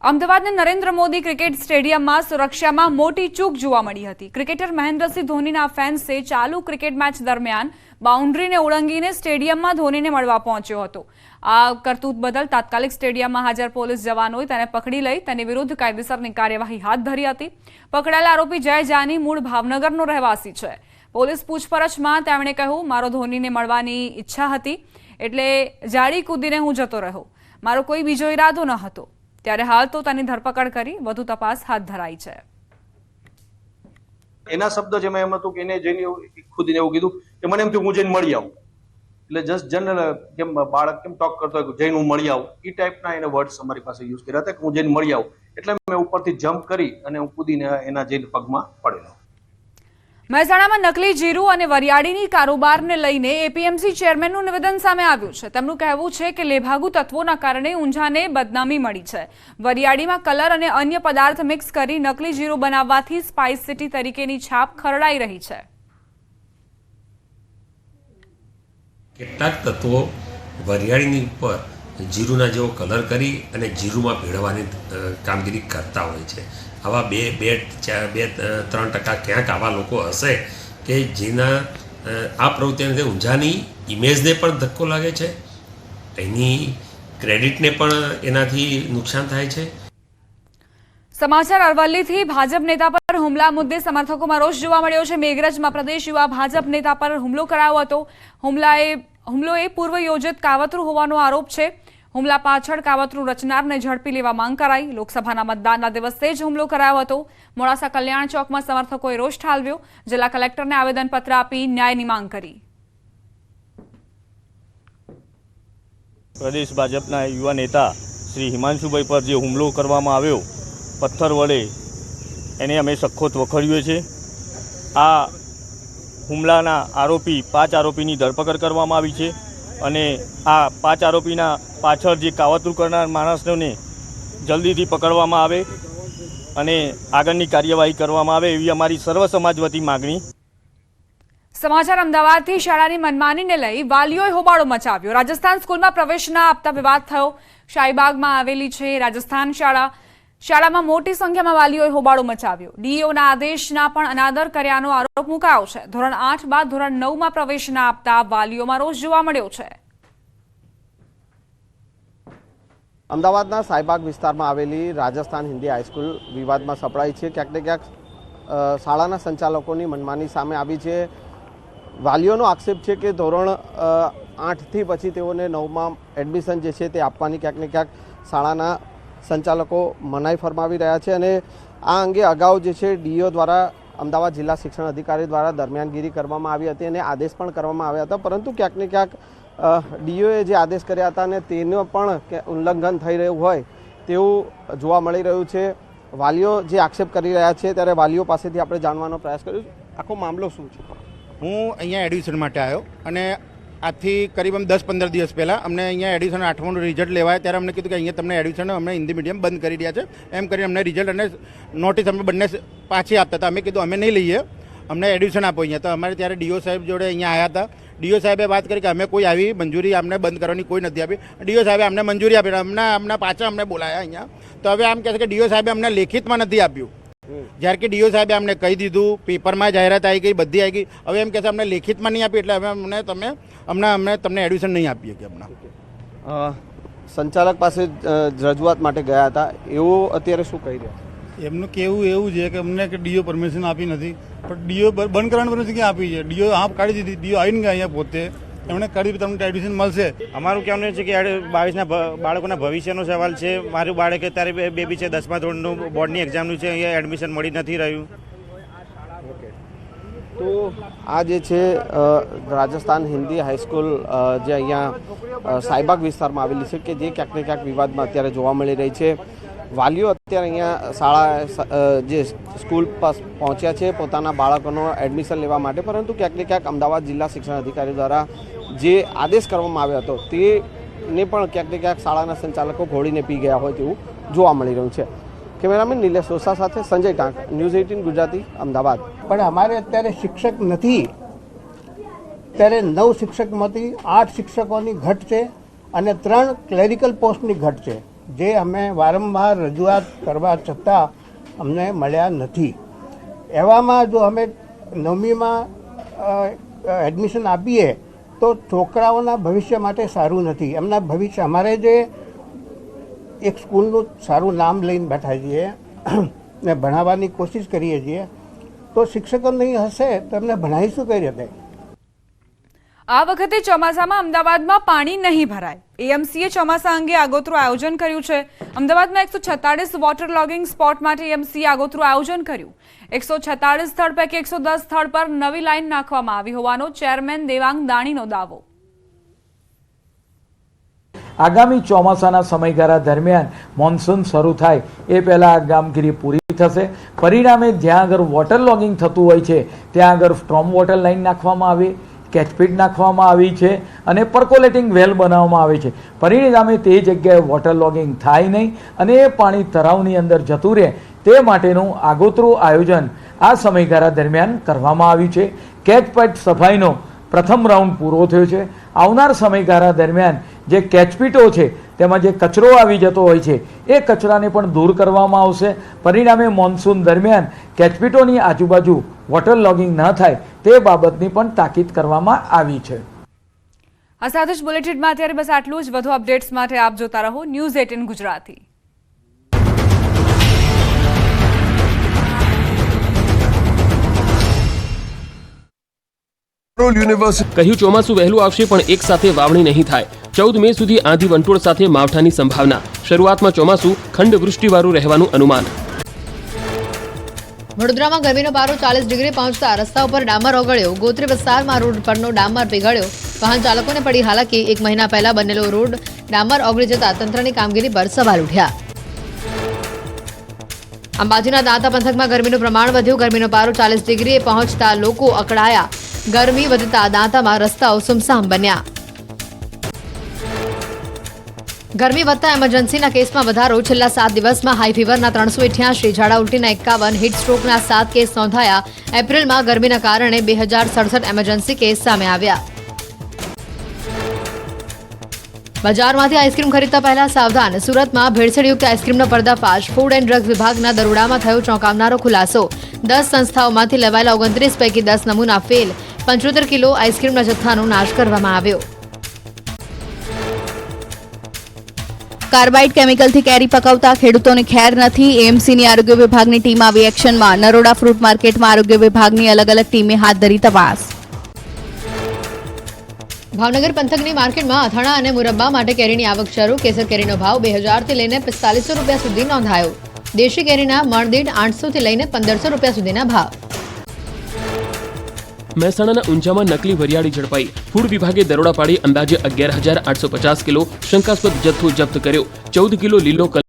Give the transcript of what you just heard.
અમદાવાદના નરેન્દ્ર મોદી ક્રિકેટ સ્ટેડિયમમાં સુરક્ષામાં મોટી ચૂક જોવા મળી હતી। ક્રિકેટર મહેન્દ્રસિંહ ધોનીના ફેન્સે ચાલુ ક્રિકેટ મેચ દરમિયાન બાઉન્ડ્રીને ઓળંગીને સ્ટેડિયમમાં ધોનીને મળવા પહોંચ્યો હતો। આ કરતૂત બદલ તાત્કાલિક સ્ટેડિયમમાં હાજર પોલીસ જવાનોએ તેને પકડી લઈ તેની વિરુદ્ધ કાયદેસરની કાર્યવાહી હાથ ધરી હતી। પકડાયેલા આરોપી જય જાની મૂળ ભાવનગરનો રહેવાસી છે। પોલીસ પૂછપરછમાં તેમણે કહ્યું, મારો ધોનીને મળવાની ઈચ્છા હતી એટલે જાળી કૂદીને હું જતો રહ્યો, મારો કોઈ બીજો ઈરાદો ન હતો। ત્યારે હાલ તો તેની ધરપકડ કરી વધુ તપાસ હાથ ધરાઈ છે। એના શબ્દ જેમાં એમ હતું કે એને જઈને ખુદીને એવું કીધું કે મને એમ થયું હું જઈને મળી આવું, એટલે જસ્ટ જનરલ કેમ બાળક કેમ ટોક કરતો હોય જઈને હું મળી આવું, એ ટાઈપના એને વર્ડ્સ અમારી પાસે યુઝ કર્યા હતા કે હું જઈને મળી આવું, એટલે મેં ઉપરથી જમ્પ કરી અને હું કૂદીને એના જઈને પગમાં પડેલો। મહેસાણામાં નકલી જીરું અને વરિયાળીની કારોબારને લઈને એપીએમસી ચેરમેનનું નિવેદન સામે આવ્યું છે। તેમનું કહેવું છે કે લેભાગુ તત્વોના કારણે ઊંઝાને બદનામી મળી છે। વરિયાળીમાં કલર અને અન્ય પદાર્થ મિક્સ કરી નકલી જીરું બનાવવાથી સ્પાઇસ સિટી તરીકેની છાપ ખરડાઈ રહી છે। કેટલાક તત્વો વરિયાળીની ઉપર જીરુના જેવો કલર કરી અને જીરુમાં ભેળવવાની કામગીરી કરતા હોય છે। આવા 2-3% ક્યાંક આવા લોકો હશે કે જેના આ પ્રવૃત્તિને ઊંઝાની ઇમેજને પણ ધક્કો લાગે છે, એની ક્રેડિટને પણ એનાથી નુકસાન થાય છે। સમાચાર અરવલ્લીથી ભાજપ નેતા પર હુમલા મુદ્દે સમર્થકોમાં રોષ જોવા મળ્યો છે। મેઘરજમાં પ્રદેશ યુવા ભાજપ નેતા પર હુમલો કરાયો હતો। હુમલો એ પૂર્વ યોજિત કાવતરું હોવાનો આરોપ છે। હુમલા પાછળ કાવતરું રચનારને ઝડપી લેવા માંગ કરાઈ। લોકસભાના મતદાનના દિવસે જ હુમલો કરાયો હતો। મોડાસા કલ્યાણ ચોકમાં સમર્થકોએ રોષ ઠાલવ્યો। જિલ્લા કલેક્ટરને આવેદનપત્ર આપી ન્યાયની માંગ કરી। પ્રદેશ ભાજપના યુવા નેતા શ્રી હિમાંશુભાઈ પર જે હુમલો કરવામાં આવ્યો પથ્થર વડે, એને અમે સખત વખોડીએ છીએ। આ હુમલાના આરોપી 5 આરોપીની ધરપકડ કરવામાં આવી છે અને આ 5 આરોપીના પાછળ જે કાવતરું કરનાર માણસોને જલ્દીથી પકડવામાં આવે અને આગળની કાર્યવાહી કરવામાં આવે એવી અમારી સર્વ સમાજ વતી માગણી। સમાચાર અમદાવાદથી શાળાની મનમાનીને લઈ વાલીઓએ હોબાળો મચાવ્યો। રાજસ્થાન સ્કૂલમાં પ્રવેશ ન આપતા વિવાદ થયો। શાહીબાગમાં આવેલી છે રાજસ્થાન શાળામાં મોટી સંખ્યામાં વાલીઓએ હોબાળો મચાવ્યો। ડીઈઓના આદેશના પણ અનાદર કર્યાનો આરોપ મુકાયો છે। ધોરણ 8 બાદ ધોરણ 9માં પ્રવેશ ન આપતા વાલીઓમાં રોષ જોવા મળ્યો છે। અમદાવાદના શાહીબાગ વિસ્તારમાં આવેલી રાજસ્થાન હિન્દી હાઈસ્કૂલ વિવાદમાં સપડાઈ છે। ક્યાંક ને ક્યાંક શાળાના સંચાલકોની મનમાની સામે આવી છે। વાલીઓનો આક્ષેપ છે કે ધોરણ 8થી પછી તેઓને 9માં એડમિશન જે છે તે આપવાની ક્યાંક ને ક્યાંક શાળાના સંચાલકો મનાઈ ફરમાવી રહ્યા છે અને આ અંગે અગાઉ જે છે ડીઈઓ દ્વારા અમદાવાદ જિલ્લા શિક્ષણ અધિકારી દ્વારા દરમિયાનગીરી કરવામાં આવી હતી અને આદેશ પણ કરવામાં આવ્યા હતા, પરંતુ ક્યાંક ને ક્યાંક ડીઈઓએ જે આદેશ કર્યા હતા અને તેનું પણ ઉલ્લંઘન થઈ રહ્યું હોય તેવું જોવા મળી રહ્યું છે। વાલીઓ જે આક્ષેપ કરી રહ્યા છે ત્યારે વાલીઓ પાસેથી આપણે જાણવાનો પ્રયાસ કર્યો। આખો મામલો શું છે? હું અહીંયા એડમિશન માટે આવ્યો અને આજથી કરીબ 10-15 દિવસ પહેલાં અમને અહીંયા એડમિશન 8માનું રિઝલ્ટ લેવાય ત્યારે અમને કીધું કે અહીંયા તમને એડમિશન અમને હિન્દી મીડિયમ બંધ કરી રહ્યા છે, એમ કરીને અમને રિઝલ્ટ અને નોટિસ અમે બંને પાછી આપતા હતા। અમે કીધું અમે નહીં લઈએ, અમને એડમિશન આપો અહીંયા। તો અમારે ત્યારે ડીઓ સાહેબ જોડે અહીંયા આવ્યા હતા। ડીઓ સાહેબે વાત કરી કે અમે કોઈ આવી મંજૂરી અમને બંધ કરવાની કોઈ નથી આપી। ડીઓ સાહેબે અમને મંજૂરી આપી, અમને પાછા અમને બોલાયા અહીંયા। તો હવે આમ કહે છે કે ડીઓ સાહેબે અમને લેખિતમાં નથી આપ્યું, જ્યારે કે ડીઓ સાહેબે અમને કહી દીધું, પેપરમાં જાહેરાત આવી ગઈ, બધી આવી ગઈ। હવે એમ કહે છે અમને લેખિતમાં નહીં આપી એટલે હવે અમે તમને એડમિશન નહીં આપીએ કે હમણાં। સંચાલક પાસે રજૂઆત માટે ગયા હતા, એવું અત્યારે શું કહી રહ્યા? એમનું કહેવું એવું છે કે અમને કે ડીઓ પરમિશન આપી નથી, પણ ડીઓ બંધ કરવાની પરમિશન ક્યાં આપી છે? ડીઓ હા કાઢી દીધી, ડીઓ આવીને ગયા અહીંયા પોતે એમણે કાઢી તમને એડમિશન મળશે। અમારું કહેવાનું છે કે 22ના બાળકોના ભવિષ્યનો સવાલ છે। મારું બાળક અત્યારે બેબી છે 10મા ધોરણનું બોર્ડની એક્ઝામનું છે, અહીંયા એડમિશન મળી નથી રહ્યું। તો આ જે છે રાજસ્થાન હિન્દી હાઈસ્કૂલ જે અહીંયા શાહીબાગ વિસ્તારમાં આવેલી છે કે જે ક્યાંક ને ક્યાંક વિવાદમાં અત્યારે જોવા મળી રહી છે। વાલીઓ અત્યારે અહીંયા શાળા જે સ્કૂલ પાસ પહોંચ્યા છે પોતાના બાળકોનો એડમિશન લેવા માટે, પરંતુ ક્યાંક ને ક્યાંક અમદાવાદ જિલ્લા શિક્ષણ અધિકારી દ્વારા જે આદેશ કરવામાં આવ્યો હતો તેને પણ ક્યાંક ને ક્યાંક શાળાના સંચાલકો ઘોડીને પી ગયા હોય તેવું જોવા મળી રહ્યું છે। કેમેરામેન નિલેશ સોસા સાથે સંજય ટાંક, ન્યૂઝ 18 ગુજરાતી, અમદાવાદ। પણ અમારે અત્યારે શિક્ષક નથી, ત્યારે 9 શિક્ષકમાંથી 8 શિક્ષકોની ઘટ છે અને 3 ક્લેરિકલ પોસ્ટની ઘટ છે। જે અમે વારંવાર રજૂઆત કરવા છતાં અમને મળ્યા નથી. એવામાં જો અમે 9મીમાં એડમિશન આપીએ તો છોકરાઓના ભવિષ્ય માટે સારું નથી. એમના ભવિષ્ય, અમારે જે એક સ્કૂલનું સારું નામ લઈને બેઠા છીએ ને ભણાવવાની કોશિશ કરીએ છીએ, તો શિક્ષકો નહીં હશે તો એમને ભણાવીશું કઈ રીતે? આ વખતે ચોમાસામાં અમદાવાદમાં પાણી નહીં ભરાય. એએમસીએ ચોમાસા અંગે આગોતરું આયોજન કર્યું છે. અમદાવાદમાં 146 વોટર લોગિંગ સ્પોટ માટે એએમસીએ આગોતરું આયોજન કર્યું. 146 સ્થળ પૈકી 110 સ્થળ પર નવી લાઈન નાખવામાં આવી હોવાનો ચેરમેન દેવાંગ દાણીનો દાવો. આગામી ચોમાસાના સમયગાળા દરમિયાન મોન્સૂન શરૂ થાય એ પહેલાં આ કામગીરી પૂરી થશે. પરિણામે જ્યાં આગળ વોટર લોગિંગ થતું હોય છે ત્યાં આગળ સ્ટ્રોમ વોટર લાઈન નાખવામાં આવી, કેચપીટ નાખવામાં આવી છે અને પર્કોલેટિંગ વેલ બનાવવામાં આવે છે. પરિણામે તે જગ્યાએ વોટર લોગિંગ થાય નહીં અને એ પાણી તળાવની અંદર જતું રહે તે માટેનું આગોતરું આયોજન આ સમયગાળા દરમિયાન કરવામાં આવ્યું છે. કેચપીટ સફાઈનો પ્રથમ રાઉન્ડ પૂરો થયો છે. આવનાર સમયગાળા દરમિયાન જે કેચપીટો છે તેમાં જે કચરો આવી જતો હોય છે એ કચરાને પણ દૂર કરવામાં આવશે. પરિણામે મોન્સૂન દરમિયાન કેચપીટોની આજુબાજુ વોટર લોગિંગ ન થાય તે બાબતની પણ તાકીદ કરવામાં આવી છે. આ સાથે જ બુલેટિનમાં અત્યારે બસ આટલું જ. વધુ અપડેટ્સ માટે આપ જોતા રહો ન્યૂઝ 18 ગુજરાતી. કહ્યું ચોમાસું વહેલું આવશે પણ એક સાથે વાવણી નહીં થાય. 14 મે સુધી આંધી વંટોળ સાથે માવઠાની સંભાવના. શરૂઆતમાં ચોમાસું ખંડવૃષ્ટિવાળું રહેવાનું અનુમાન. વડોદરામાં ગરમીનો પારો 40 ડિગ્રી પહોંચતા રસ્તા ઉપર ડામર ઓગળ્યો. ગોત્રી વિસ્તારમાં રોડ પરનો ડામર પીગળ્યો. વાહન ચાલકોને પડી હાલાકી. 1 મહિના પહેલા બનેલો રોડ ડામર ઓગળી જતા તંત્રની કામગીરી પર સવાલ ઉઠ્યા. અંબાજીના દાંતા પંથકમાં ગરમીનું પ્રમાણ વધ્યું. ગરમીનો પારો 40 ડિગ્રીએ પહોંચતા લોકો અકળાયા. ગરમી વધતા દાંતામાં રસ્તાઓ સુમસામ બન્યા. ગરમી વધતા એમરજન્સીના કેસમાં વધારો. છેલ્લા 7 દિવસમાં હાઈ ફીવરના 388, ઝાડા ઉલટીના 51, હીટ સ્ટ્રોકના 7 કેસ નોંધાયા. એપ્રિલમાં ગરમીના કારણે 2067 એમરજન્સી કેસ સામે આવ્યા. બજારમાંથી આઈસ્ક્રીમ ખરીદતા પહેલા સાવધાન. સુરતમાં ભેળસેળયુક્ત આઈસ્ક્રીમનો પર્દાફાશ. ફૂડ એન્ડ ડ્રગ્સ વિભાગના દરોડામાં થયો ચોંકાવનારો ખુલાસો. 10 સંસ્થાઓમાંથી લેવાયેલા 29 પૈકી 10 નમૂના ફેલ. 75 કિલો આઈસ્ક્રીમના જથ્થાનો નાશ કરવામાં આવ્યો. કાર્બાઇડ કેમિકલથી કેરી પકવતા ખેડૂતોને ખેર નથી. એએમસીની આરોગ્ય વિભાગની ટીમ આવી એક્શનમાં. નરોડા ફ્રૂટ માર્કેટમાં આરોગ્ય વિભાગની અલગ અલગ ટીમે હાથ ધરી તપાસ. ભાવનગર પંથકની માર્કેટમાં અથાણા અને મુરબ્બા માટે કેરીની આવક શરૂ. કેસર કેરીનો ભાવ 2000 થી લઈને 4500 રૂપિયા સુધી નોંધાયો. દેશી કેરીના મણદીઠ 800 થી લઈને 1500 રૂપિયા સુધીના ભાવ. મહેસાણાના ઊંઝામાં નકલી વરિયાળી ઝડપાઈ. ફૂડ વિભાગે દરોડા પાડી અંદાજે 11,850 કિલો શંકાસ્પદ જથ્થો જપ્ત કર્યો. 14 કિલો લીલો